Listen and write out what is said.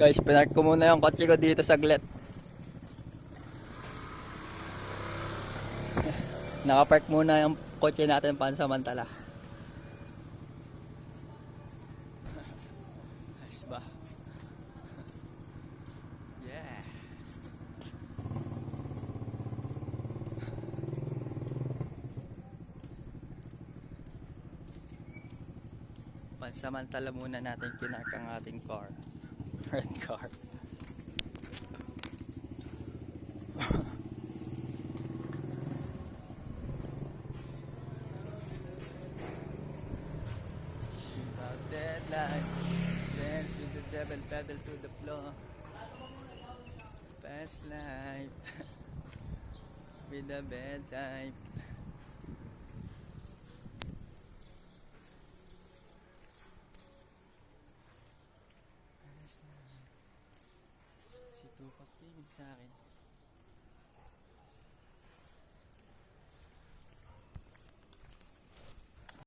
Guys, pinark ko muna yung kotse ko dito saglit. Nakapark muna yung kotse natin pansamantala. Ayos ba? Yeah. Pansamantala muna natin pinark ang ating car. Red car. Deadline. Dance with the devil, pedal to the floor. Fast life. With the bad type. Si Tupac tingin sa akin.